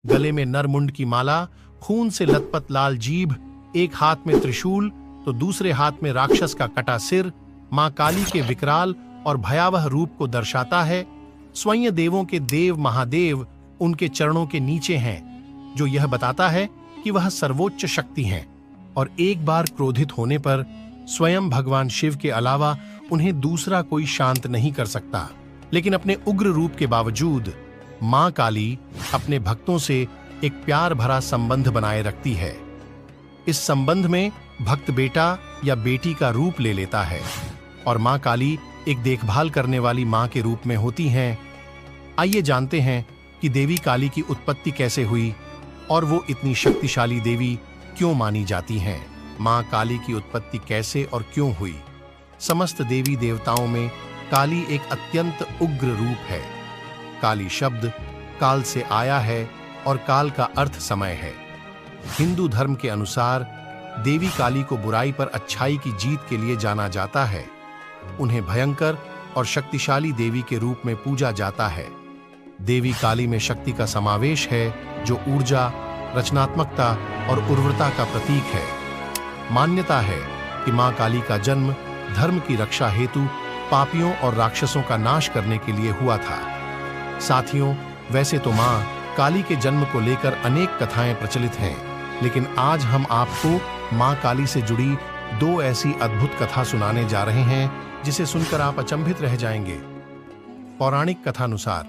गले में नरमुंड की माला, खून से लथपथ लाल जीभ, एक हाथ में त्रिशूल तो दूसरे हाथ में राक्षस का कटा सिर मां काली के विकराल और भयावह रूप को दर्शाता है। स्वयं देवों के देव महादेव उनके चरणों के नीचे हैं, जो यह बताता है कि वह सर्वोच्च शक्ति हैं और एक बार क्रोधित होने पर स्वयं भगवान शिव के अलावा उन्हें दूसरा कोई शांत नहीं कर सकता। लेकिन अपने उग्र रूप के बावजूद मां काली अपने भक्तों से एक प्यार भरा संबंध बनाए रखती है। इस संबंध में भक्त बेटा या बेटी का रूप ले लेता है और मां काली एक देखभाल करने वाली मां के रूप में होती हैं। आइए जानते हैं कि देवी काली की उत्पत्ति कैसे हुई और वो इतनी शक्तिशाली देवी क्यों मानी जाती हैं। मां काली की उत्पत्ति कैसे और क्यों हुई? समस्त देवी देवताओं में काली एक अत्यंत उग्र रूप है। काली शब्द काल से आया है और काल का अर्थ समय है। हिंदू धर्म के अनुसार देवी काली को बुराई पर अच्छाई की जीत के लिए जाना जाता है। उन्हें भयंकर और शक्तिशाली देवी के रूप में पूजा जाता है। देवी काली में शक्ति का समावेश है, जो ऊर्जा, रचनात्मकता और उर्वरता का प्रतीक है। मान्यता है कि मां काली का जन्म धर्म की रक्षा हेतु पापियों और राक्षसों का नाश करने के लिए हुआ था। साथियों, वैसे तो मां काली के जन्म को लेकर अनेक कथाएं प्रचलित हैं, लेकिन आज हम आपको मां काली से जुड़ी दो ऐसी अद्भुत कथा सुनाने जा रहे हैं जिसे सुनकर आप अचंभित रह जाएंगे। पौराणिक कथानुसार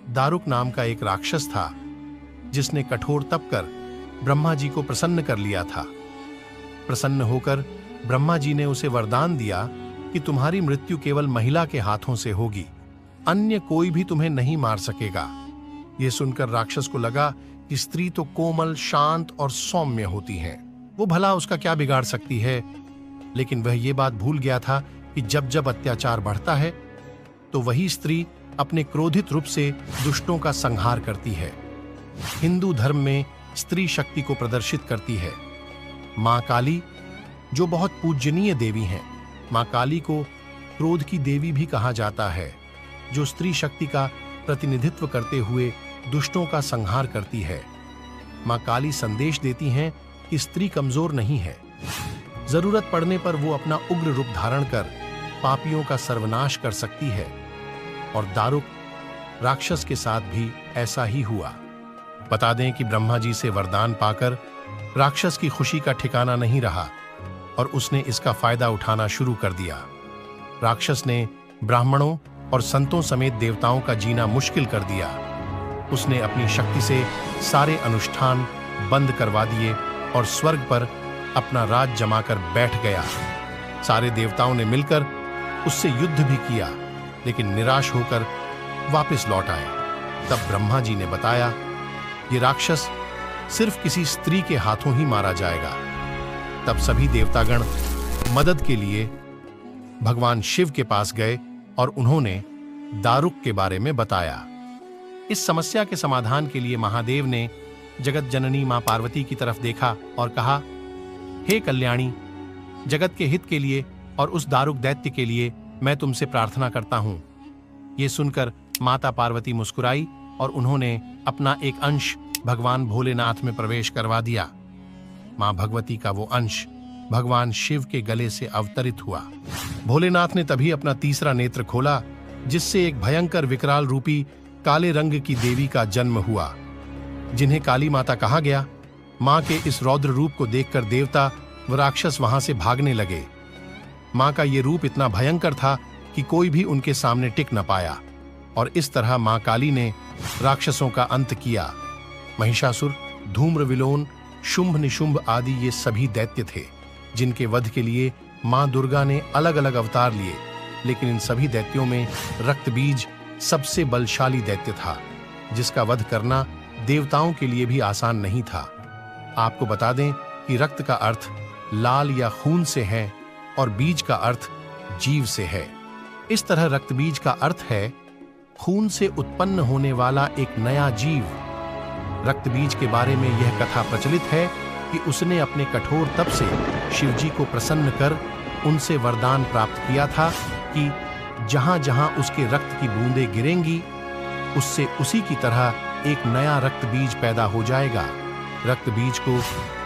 दारुक नाम का एक राक्षस था, जिसने कठोर तप कर ब्रह्मा जी को प्रसन्न कर लिया था। प्रसन्न होकर ब्रह्मा जी ने उसे वरदान दिया कि तुम्हारी मृत्यु केवल महिला के हाथों से होगी, अन्य कोई भी तुम्हें नहीं मार सकेगा। यह सुनकर राक्षस को लगा कि स्त्री तो कोमल, शांत और सौम्य होती हैं, वो भला उसका क्या बिगाड़ सकती है। लेकिन वह ये बात भूल गया था कि जब जब अत्याचार बढ़ता है तो वही स्त्री अपने क्रोधित रूप से दुष्टों का संहार करती है। हिंदू धर्म में स्त्री शक्ति को प्रदर्शित करती है। मां काली, जो बहुत पूजनीय देवी हैं, मां काली को क्रोध की देवी भी कहा जाता है, जो स्त्री शक्ति का प्रतिनिधित्व करते हुए दुष्टों का संहार करती है। मां काली संदेश देती हैं कि स्त्री कमजोर नहीं है। जरूरत पड़ने पर वो अपना उग्र रूप धारण कर पापियों का सर्वनाश कर सकती है। और दारुक राक्षस के साथ भी ऐसा ही हुआ। बता दें कि ब्रह्मा जी से वरदान पाकर राक्षस की खुशी का ठिकाना नहीं रहा और उसने इसका फायदा उठाना शुरू कर दिया। राक्षस ने ब्राह्मणों और संतों समेत देवताओं का जीना मुश्किल कर दिया। उसने अपनी शक्ति से सारे अनुष्ठान बंद करवा दिए और स्वर्ग पर अपना राज जमाकर बैठ गया। सारे देवताओं ने मिलकर उससे युद्ध भी किया, लेकिन निराश होकर वापस लौट आए। तब ब्रह्मा जी ने बताया, ये राक्षस सिर्फ किसी स्त्री के हाथों ही मारा जाएगा। तब सभी देवतागण मदद के लिए भगवान शिव के पास गए और उन्होंने दारुक के बारे में बताया। इस समस्या के समाधान के लिए महादेव ने जगत जननी मां पार्वती की तरफ देखा और कहा, हे कल्याणी, जगत के हित के लिए और उस दारुक दैत्य के लिए मैं तुमसे प्रार्थना करता हूं। ये सुनकर माता पार्वती मुस्कुराई और उन्होंने अपना एक अंश भगवान भोलेनाथ में प्रवेश करवा दिया। मां भगवती का वो अंश भगवान शिव के गले से अवतरित हुआ। भोलेनाथ ने तभी अपना तीसरा नेत्र खोला, जिससे एक भयंकर विकराल रूपी काले रंग की देवी का जन्म हुआ, जिन्हें काली माता कहा गया। मां के इस रौद्र रूप को देखकर देवता व राक्षस वहां से भागने लगे। मां का ये रूप इतना भयंकर था कि कोई भी उनके सामने टिक न पाया और इस तरह मां काली ने राक्षसों का अंत किया। महिषासुर, धूम्रविलोन, शुंभ निशुंभ आदि ये सभी दैत्य थे, जिनके वध के लिए मां दुर्गा ने अलग अलग अवतार लिए। लेकिन इन सभी दैत्यों में रक्तबीज सबसे बलशाली दैत्य था, जिसका वध करना देवताओं के लिए भी आसान नहीं था। आपको बता दें कि रक्त का अर्थ लाल या खून से है और बीज का अर्थ जीव से है। इस तरह रक्तबीज का अर्थ है खून से उत्पन्न होने वाला एक नया जीव। रक्तबीज के बारे में यह कथा प्रचलित है कि उसने अपने कठोर तप से शिवजी को प्रसन्न कर उनसे वरदान प्राप्त किया था कि जहां जहां उसके रक्त की बूंदें गिरेंगी, उससे उसी की तरह एक नया रक्त बीज पैदा हो जाएगा। रक्त बीज को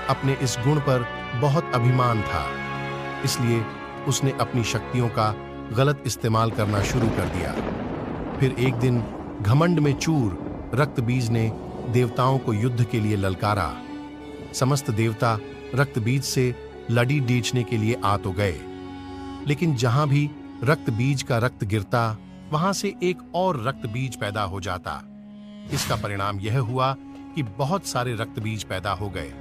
अपने इस गुण पर बहुत अभिमान था, इसलिए उसने अपनी शक्तियों का गलत इस्तेमाल करना शुरू कर दिया। फिर एक दिन घमंड में चूर रक्त बीज ने देवताओं को युद्ध के लिए ललकारा। समस्त देवता रक्त बीज से लड़ी डींचने के लिए आ तो गए, लेकिन जहां भी रक्त बीज का रक्त गिरता वहां से एक और रक्त बीज पैदा हो जाता। इसका परिणाम यह हुआ कि बहुत सारे रक्त बीज पैदा हो गए,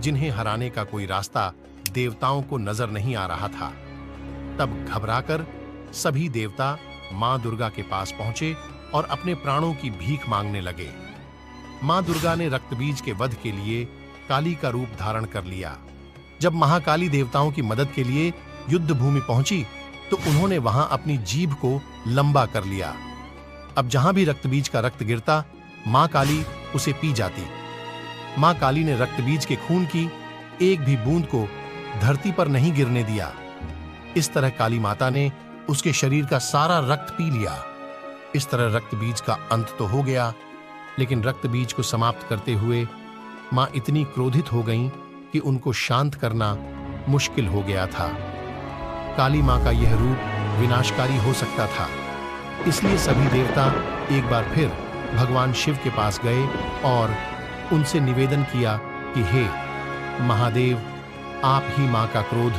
जिन्हें हराने का कोई रास्ता देवताओं को नजर नहीं आ रहा था। तब घबराकर सभी देवता मां दुर्गा के पास पहुंचे और अपने प्राणों की भीख मांगने लगे। मां दुर्गा ने रक्त बीज के वध के लिए काली का रूप धारण कर लिया। जब महाकाली देवताओं की मदद के लिए युद्ध भूमि पहुंची तो उन्होंने वहां अपनी जीभ को लंबा कर लिया। अब जहां भी रक्त बीज का रक्त गिरता, मां काली उसे पी जाती। मां काली ने रक्त बीज के खून की एक भी बूंद को धरती पर नहीं गिरने दिया। इस तरह काली माता ने उसके शरीर का सारा रक्त पी लिया। इस तरह रक्त बीज का अंत तो हो गया, लेकिन रक्त बीज को समाप्त करते हुए मां इतनी क्रोधित हो गईं कि उनको शांत करना मुश्किल हो गया था। काली मां का यह रूप विनाशकारी हो सकता था, इसलिए सभी देवता एक बार फिर भगवान शिव के पास गए और उनसे निवेदन किया कि हे महादेव, आप ही मां का क्रोध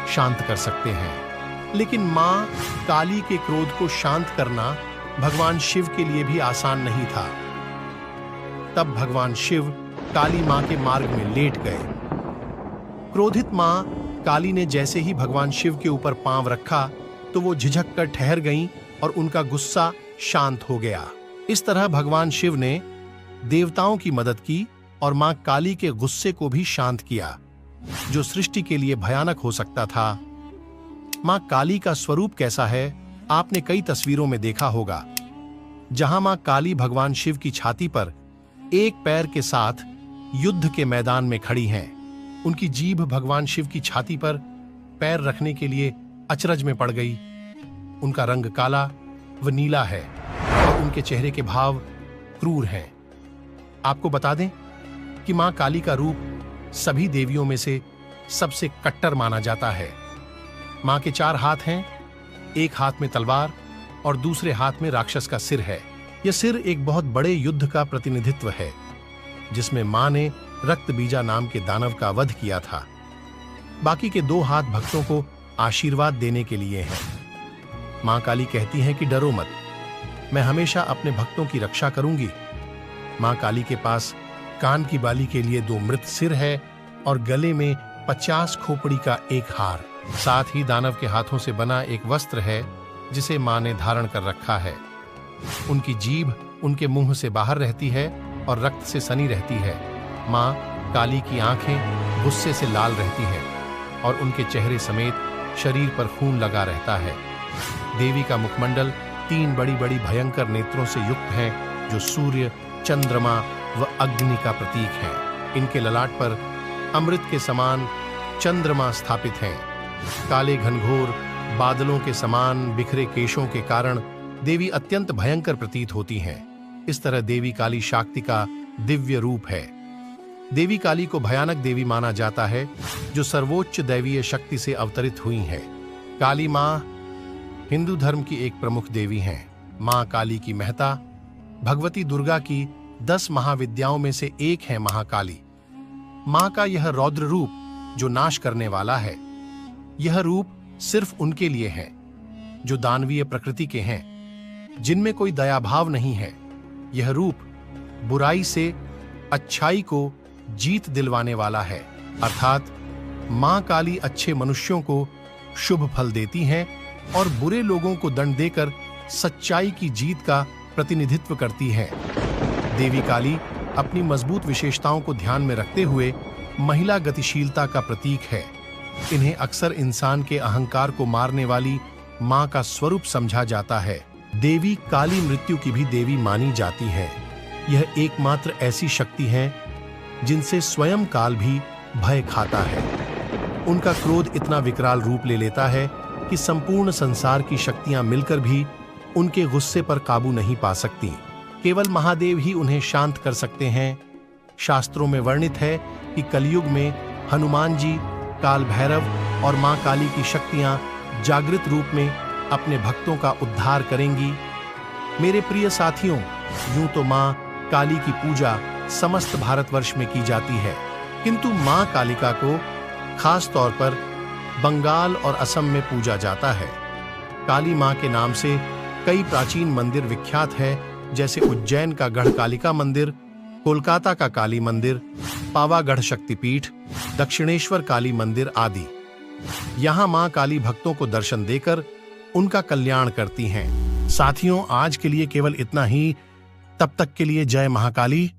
शांत कर सकते हैं। लेकिन मां काली के क्रोध को शांत करना भगवान शिव के लिए भी आसान नहीं था। तब भगवान शिव काली मां के मार्ग में लेट गए। क्रोधित मां काली ने जैसे ही भगवान शिव के ऊपर पांव रखा तो वो झिझक कर ठहर गईं और उनका गुस्सा शांत हो गया। इस तरह भगवान शिव ने देवताओं की मदद की और मां काली के गुस्से को भी शांत किया, जो सृष्टि के लिए भयानक हो सकता था। मां काली का स्वरूप कैसा है, आपने कई तस्वीरों में देखा होगा, जहां मां काली भगवान शिव की छाती पर एक पैर के साथ युद्ध के मैदान में खड़ी हैं। उनकी जीभ भगवान शिव की छाती पर पैर रखने के लिए अचरज में पड़ गई। उनका रंग काला व नीला है और उनके चेहरे के भाव क्रूर हैं। आपको बता दें कि मां काली का रूप सभी देवियों में से सबसे कट्टर माना जाता है। मां के 4 हाथ हैं, एक हाथ में तलवार और दूसरे हाथ में राक्षस का सिर है। यह सिर एक बहुत बड़े युद्ध का प्रतिनिधित्व है, जिसमें मां ने रक्त बीजा नाम के दानव का वध किया था। बाकी के 2 हाथ भक्तों को आशीर्वाद देने के लिए हैं। मां काली कहती हैं कि डरो मत, मैं हमेशा अपने भक्तों की रक्षा करूंगी। मां काली के पास कान की बाली के लिए 2 मृत सिर है और गले में 50 खोपड़ी का एक हार। साथ ही दानव के हाथों से बना एक वस्त्र है, जिसे मां ने धारण कर रखा है। उनकी जीभ उनके मुंह से बाहर रहती है और रक्त से सनी रहती है। मां काली की आंखें गुस्से से लाल रहती हैं और उनके चेहरे समेत शरीर पर खून लगा रहता है। देवी का मुखमंडल 3 बड़ी-बड़ी भयंकर नेत्रों से युक्त है, जो सूर्य, चंद्रमा व अग्नि का प्रतीक है। इनके ललाट पर अमृत के समान चंद्रमा स्थापित हैं। काले घनघोर बादलों के समान बिखरे केशों के कारण देवी अत्यंत भयंकर प्रतीत होती हैं। इस तरह देवी काली शक्ति का दिव्य रूप है। देवी काली को भयानक देवी माना जाता है, जो सर्वोच्च दैवीय शक्ति से अवतरित हुई है। काली मां हिंदू धर्म की एक प्रमुख देवी हैं। मां काली की महता भगवती दुर्गा की 10 महाविद्याओं में से एक है महाकाली। मां का यह रौद्र रूप जो नाश करने वाला है, यह रूप सिर्फ उनके लिए है जो दानवीय प्रकृति के हैं, जिनमें कोई दया भाव नहीं है। यह रूप बुराई से अच्छाई को जीत दिलवाने वाला है, अर्थात मां काली अच्छे मनुष्यों को शुभ फल देती हैं और बुरे लोगों को दंड देकर सच्चाई की जीत का प्रतिनिधित्व करती है। देवी काली अपनी मजबूत विशेषताओं को ध्यान में रखते हुए महिला गतिशीलता का प्रतीक है। इन्हें अक्सर इंसान के अहंकार को मारने वाली मां का स्वरूप समझा जाता है। देवी काली मृत्यु की भी देवी मानी जाती है। यह एकमात्र ऐसी शक्ति है जिनसे स्वयं काल भी भय खाता है। उनका क्रोध इतना विकराल रूप ले लेता है कि संपूर्ण संसार की शक्तियां मिलकर भी उनके गुस्से पर काबू नहीं पा सकती। केवल महादेव ही उन्हें शांत कर सकते हैं। शास्त्रों में वर्णित है कि कलयुग में हनुमान जी, काल भैरव और मां काली की शक्तियां जागृत रूप में अपने भक्तों का उद्धार करेंगी। मेरे प्रिय साथियों, यूं तो मां काली की पूजा समस्त भारतवर्ष में की जाती है, किंतु मां कालिका को खास तौर पर बंगाल और असम में पूजा जाता है। काली मां के नाम से कई प्राचीन मंदिर विख्यात है, जैसे उज्जैन का गढ़ कालिका मंदिर, कोलकाता का काली मंदिर, पावागढ़ शक्तिपीठ, दक्षिणेश्वर काली मंदिर आदि। यहाँ मां काली भक्तों को दर्शन देकर उनका कल्याण करती हैं। साथियों, आज के लिए केवल इतना ही। तब तक के लिए जय महाकाली।